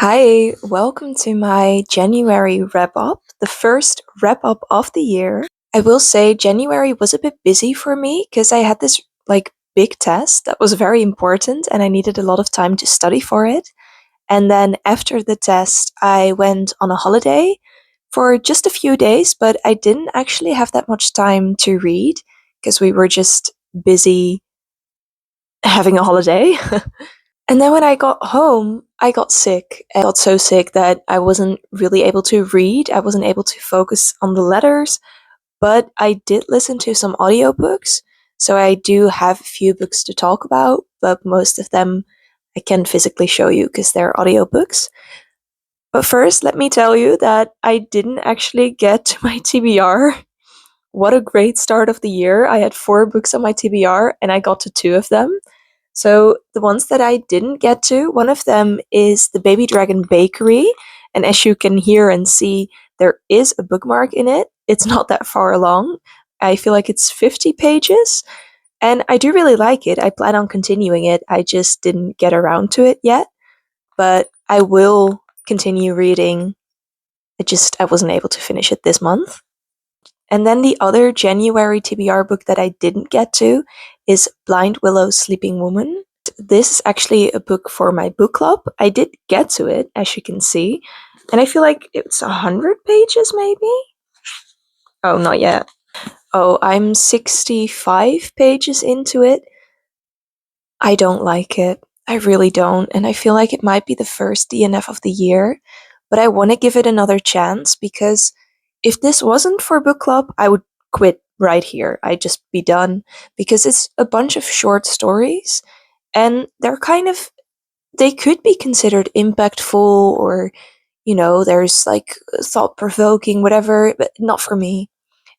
Hi, welcome to my January wrap up, the first wrap up of the year. I will say January was a bit busy for me because I had this big test that was very important and I needed a lot of time to study for it. And then after the test, I went on a holiday for just a few days, but I didn't actually have that much time to read because we were just busy having a holiday. And then when I got home, I got sick. I got so sick that I wasn't really able to read. I wasn't able to focus on the letters, but I did listen to some audiobooks. So I do have a few books to talk about, but most of them I can physically show you because they're audiobooks. But first, let me tell you that I didn't actually get to my TBR. What a great start of the year. I had 4 books on my TBR and I got to 2 of them. So the ones that I didn't get to, one of them is the Baby Dragon Bakery, and as you can hear and see, there is a bookmark in it. It's not that far along. I feel like it's 50 pages, and I do really like it. I plan on continuing it. I just didn't get around to it yet, but I will continue reading. I wasn't able to finish it this month. And then the other January TBR book that I didn't get to is Blind Willow Sleeping Woman. This is actually a book for my book club. I did get to it, as you can see, and I feel like it's 100 pages maybe? Oh, not yet. Oh, I'm 65 pages into it. I don't like it. I really don't, and I feel like it might be the first DNF of the year, but I want to give it another chance because if this wasn't for book club, I would quit right here. I'd just be done because it's a bunch of short stories and they could be considered impactful or there's like thought provoking whatever, but not for me.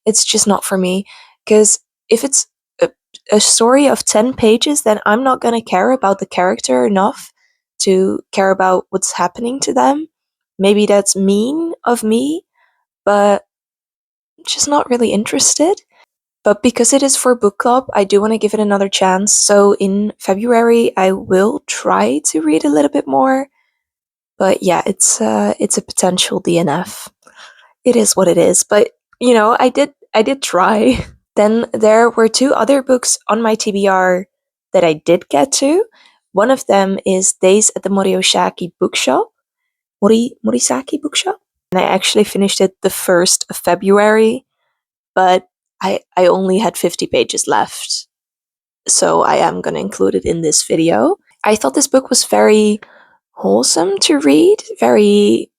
It's just not for me because if it's a, a story of 10 pages, then I'm not going to care about the character enough to care about what's happening to them. Maybe that's mean of me, but just not really interested. But because it is for book club, I do want to give it another chance. So in February, I will try to read a little bit more. But yeah, it's a potential DNF. It is what it is. But I did try. Then there were 2 other books on my TBR that I did get to. One of them is Days at the Morisaki Bookshop. Morisaki Bookshop. And I actually finished it the 1st of February, but I only had 50 pages left. So I am going to include it in this video. I thought this book was very wholesome to read. Very,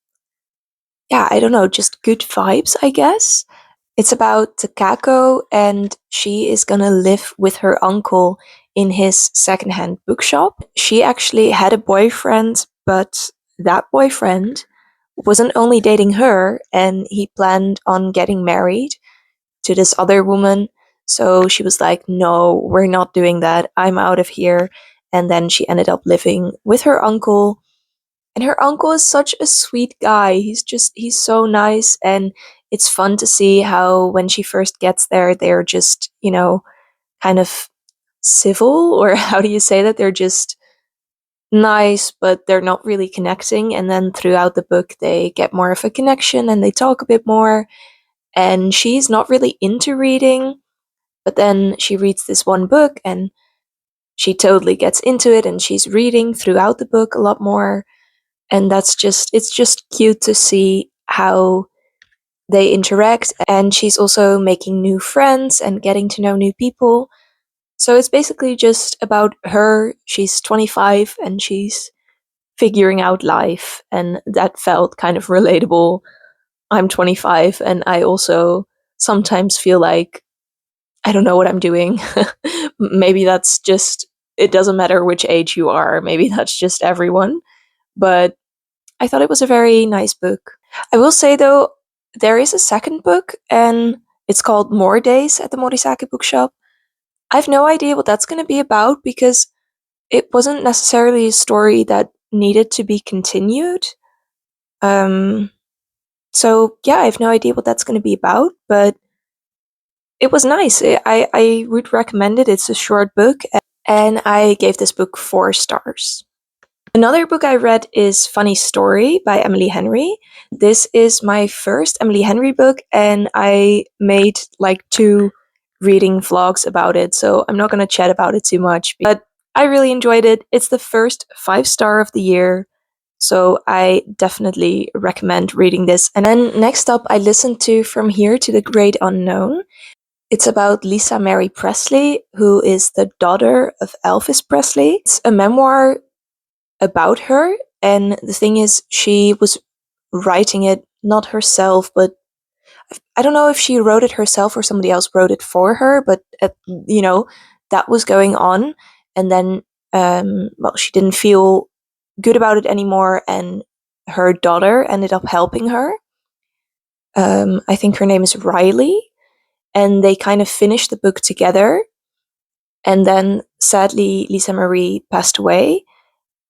yeah, I don't know, just good vibes, I guess. It's about Takako, and she is gonna live with her uncle in his secondhand bookshop. She actually had a boyfriend, but that boyfriend wasn't only dating her, and he planned on getting married to this other woman. So she was like, no, we're not doing that. I'm out of here. And then she ended up living with her uncle. And her uncle is such a sweet guy. He's so nice. And it's fun to see how when she first gets there, they're just, kind of civil, or how do you say that? They're just nice, but they're not really connecting. And then throughout the book, they get more of a connection and they talk a bit more. And she's not really into reading, but then she reads this one book and she totally gets into it and she's reading throughout the book a lot more. And it's just cute to see how they interact. And she's also making new friends and getting to know new people. So it's basically just about her. She's 25 and she's figuring out life. And that felt kind of relatable. I'm 25 and I also sometimes feel like I don't know what I'm doing. Maybe that's just, it doesn't matter which age you are. Maybe that's just everyone. But I thought it was a very nice book. I will say though, there is a second book and it's called More Days at the Morisaki Bookshop. I have no idea what that's going to be about because it wasn't necessarily a story that needed to be continued. Um, so yeah, I have no idea what that's going to be about, but it was nice. I would recommend it. It's a short book and I gave this book 4 stars. Another book I read is Funny Story by Emily Henry. This is my first Emily Henry book, and I made like 2 reading vlogs about it, so I'm not going to chat about it too much. But I really enjoyed it. It's the first 5-star of the year, so I definitely recommend reading this. And then next up, I listened to From Here to the Great Unknown. It's about Lisa Mary Presley, who is the daughter of Elvis Presley. It's a memoir about her, and the thing is, she was writing it not herself, but I don't know if she wrote it herself or somebody else wrote it for her, but you know, that was going on. And then, well, she didn't feel good about it anymore, and her daughter ended up helping her. I think her name is Riley, and they kind of finished the book together. And then, sadly, Lisa Marie passed away.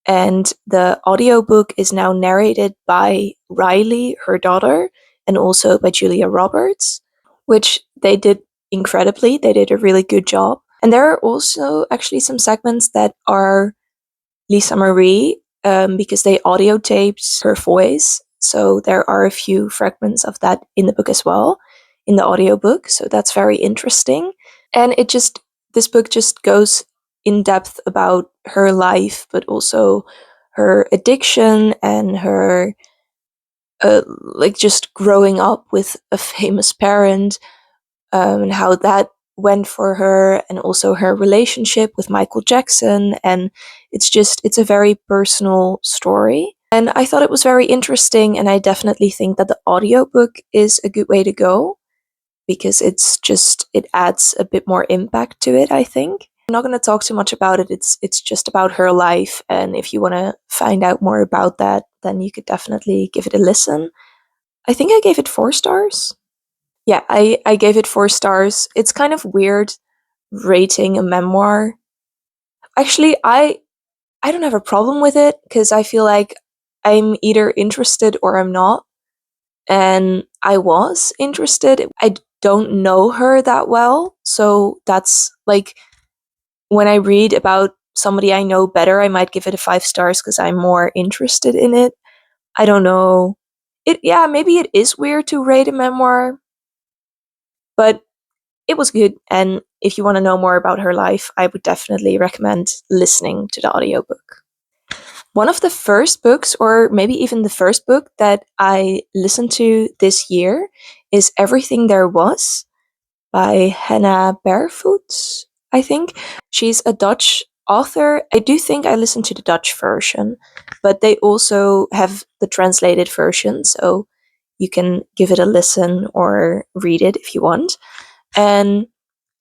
And the audiobook is now narrated by Riley, her daughter, and also by Julia Roberts, which they did incredibly. They did a really good job. And there are also actually some segments that are Lisa Marie, because they audio taped her voice. So there are a few fragments of that in the book as well, in the audiobook. So that's very interesting. And this book just goes in depth about her life, but also her addiction and her like just growing up with a famous parent, and how that went for her, and also her relationship with Michael Jackson. And it's a very personal story. And I thought it was very interesting, and I definitely think that the audiobook is a good way to go, because it adds a bit more impact to it, I think. I'm not going to talk too much about it. It's just about her life, and if you want to find out more about that, then you could definitely give it a listen. I think I gave it 4 stars. Yeah, I gave it 4 stars. It's kind of weird rating a memoir. Actually, I don't have a problem with it, because I feel like I'm either interested or I'm not. And I was interested. I don't know her that well, so that's like, when I read about somebody I know better, I might give it a 5 stars because I'm more interested in it. I don't know. Yeah, maybe it is weird to rate a memoir, but it was good. And if you want to know more about her life, I would definitely recommend listening to the audiobook. One of the first books, or maybe even the first book that I listened to this year, is Everything There Was by Hannah Barefoot, I think. She's a Dutch author. I do think I listened to the Dutch version, but they also have the translated version, so you can give it a listen or read it if you want. And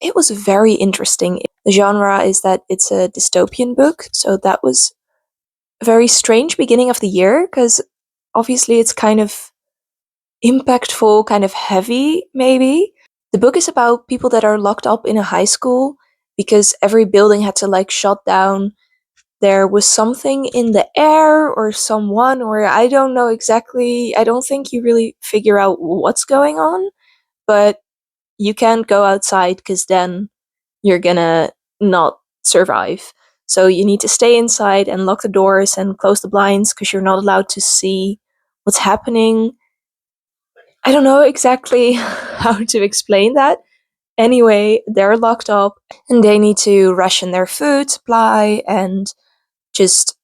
it was very interesting. The genre is that it's a dystopian book, so that was a very strange beginning of the year, because obviously it's kind of impactful, kind of heavy, maybe. The book is about people that are locked up in a high school because every building had to like shut down. There was something in the air or someone, or I don't know exactly. I don't think you really figure out what's going on, but you can't go outside because then you're gonna not survive. So you need to stay inside and lock the doors and close the blinds because you're not allowed to see what's happening. I don't know exactly how to explain that. Anyway, they're locked up and they need to ration their food supply, and just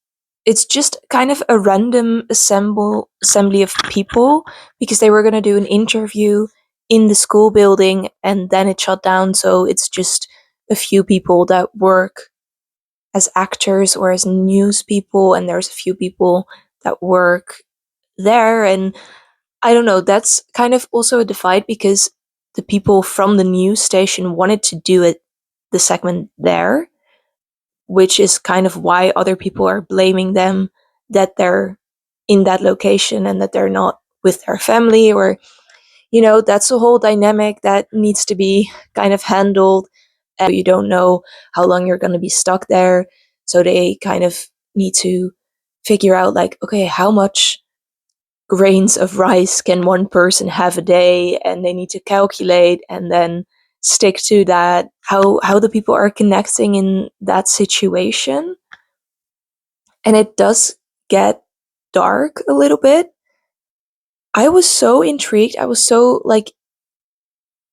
it's just kind of a random assembly of people, because they were going to do an interview in the school building and then it shut down, so it's just a few people that work as actors or as news people, and there's a few people that work there. And I don't know, that's kind of also a divide, because the people from the news station wanted to do it, the segment there, which is kind of why other people are blaming them that they're in that location and that they're not with their family, or that's a whole dynamic that needs to be kind of handled. And you don't know how long you're going to be stuck there, so they kind of need to figure out, like, okay, how much grains of rice can one person have a day, and they need to calculate and then stick to that, how the people are connecting in that situation. and it does get dark a little bit. I was so intrigued. I was so like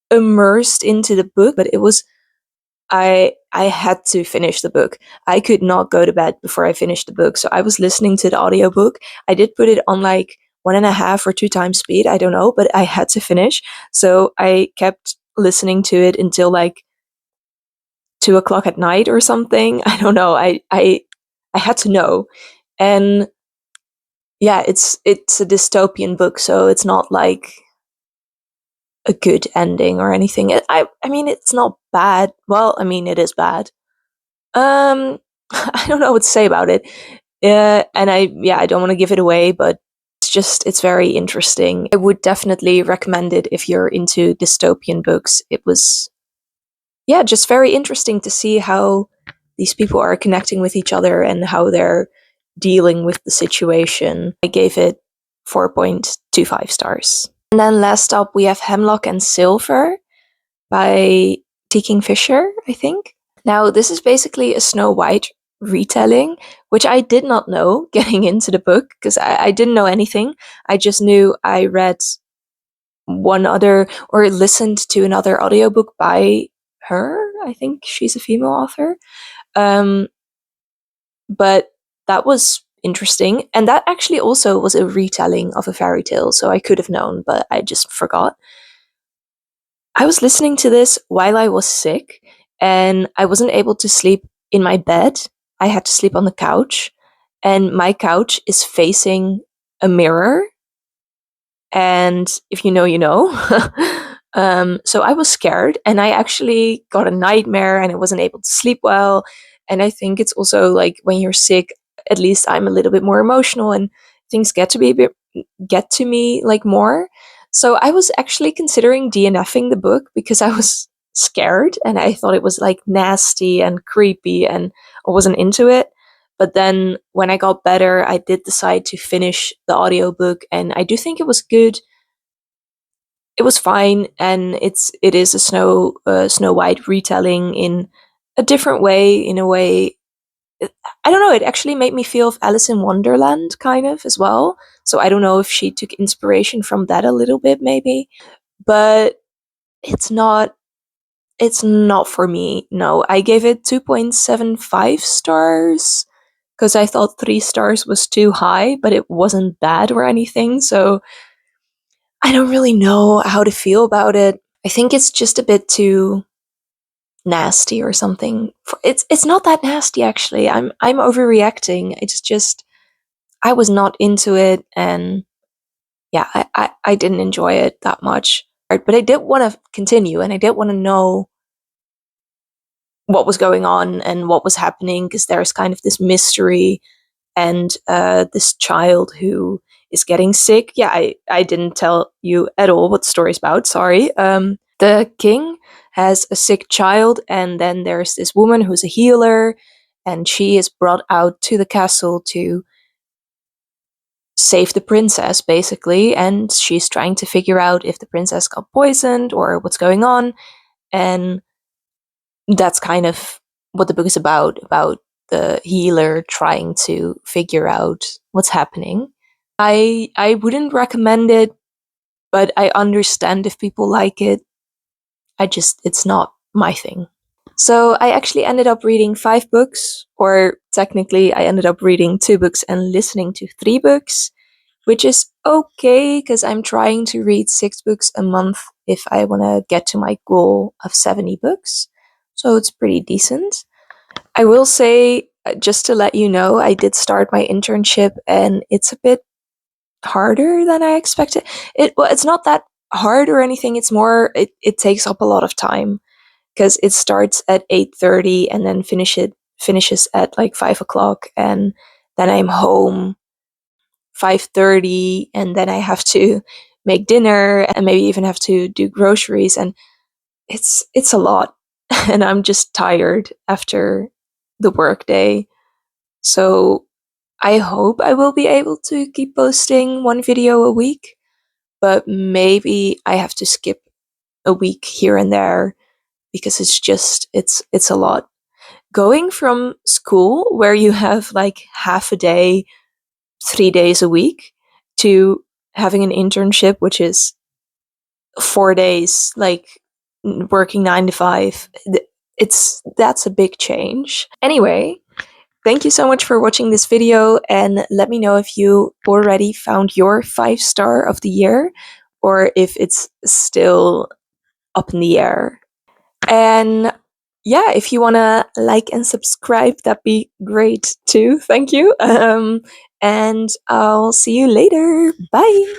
immersed into the book, but it was I had to finish the book. I could not go to bed before I finished the book. So I was listening to the audiobook. I did put it on like 1.5 or 2 times speed. I don't know, but I had to finish. So I kept listening to it until like 2 o'clock at night or something. I don't know. I had to know. And yeah, it's a dystopian book, so it's not like a good ending or anything. I mean, it's not bad. Well, I mean, it is bad. I don't know what to say about it. And I don't want to give it away, but it's very interesting. I would definitely recommend it if you're into dystopian books. It was, yeah, just very interesting to see how these people are connecting with each other and how they're dealing with the situation. I gave it 4.25 stars. And then last up, we have Hemlock and Silver by T. Kingfisher, I think. Now, this is basically a Snow White retelling, which I did not know getting into the book because I didn't know anything. I just knew I read one other or listened to another audiobook by her. I think she's a female author. Um, but that was interesting. And that actually also was a retelling of a fairy tale, so I could have known, but I just forgot. I was listening to this while I was sick, and I wasn't able to sleep in my bed. I had to sleep on the couch, and my couch is facing a mirror. And if you know, you know. So I was scared, and I actually got a nightmare, and I wasn't able to sleep well. And I think it's also like when you're sick, at least I'm a little bit more emotional, and things get to me like more. So I was actually considering DNFing the book because I was scared and I thought it was like nasty and creepy and I wasn't into it. But then when I got better, I did decide to finish the audiobook and I do think it was good. It was fine and it is a Snow White retelling in a different way, in a way I don't know, it actually made me feel of Alice in Wonderland kind of as well. So I don't know if she took inspiration from that a little bit maybe, but it's not it's not for me. No, I gave it 2.75 stars because I thought 3 stars was too high, but it wasn't bad or anything. So I don't really know how to feel about it. I think it's just a bit too nasty or something. It's not that nasty actually. I'm overreacting. It's just I was not into it, and yeah, I didn't enjoy it that much. But I did want to continue, and I did want to know what was going on and what was happening because there's kind of this mystery and this child who is getting sick. Yeah, I didn't tell you at all what the story's about. Sorry. The king has a sick child, and then there's this woman who's a healer, and she is brought out to the castle to save the princess, basically. And she's trying to figure out if the princess got poisoned or what's going on. And that's kind of what the book is about the healer trying to figure out what's happening. I wouldn't recommend it, but I understand if people like it. It's not my thing. So I actually ended up reading 5 books, or technically I ended up reading 2 books and listening to 3 books, which is okay because I'm trying to read 6 books a month if I want to get to my goal of 70 books. So it's pretty decent. I will say, just to let you know, I did start my internship and it's a bit harder than I expected. It's not that hard or anything. It's more it takes up a lot of time because it starts at 8:30 and then finishes at like 5 o'clock, and then I'm home 5:30, and then I have to make dinner and maybe even have to do groceries, and it's a lot, and I'm just tired after the work day. So I hope I will be able to keep posting 1 video a week, but maybe I have to skip a week here and there because it's a lot. going from school where you have like half a day, 3 days a week, to having an internship, which is 4 days, like working 9 to 5. That's a big change. Anyway, thank you so much for watching this video, and let me know if you already found your 5-star of the year or if it's still up in the air. And yeah, if you want to like and subscribe, that'd be great too. Thank you. And I'll see you later. Bye.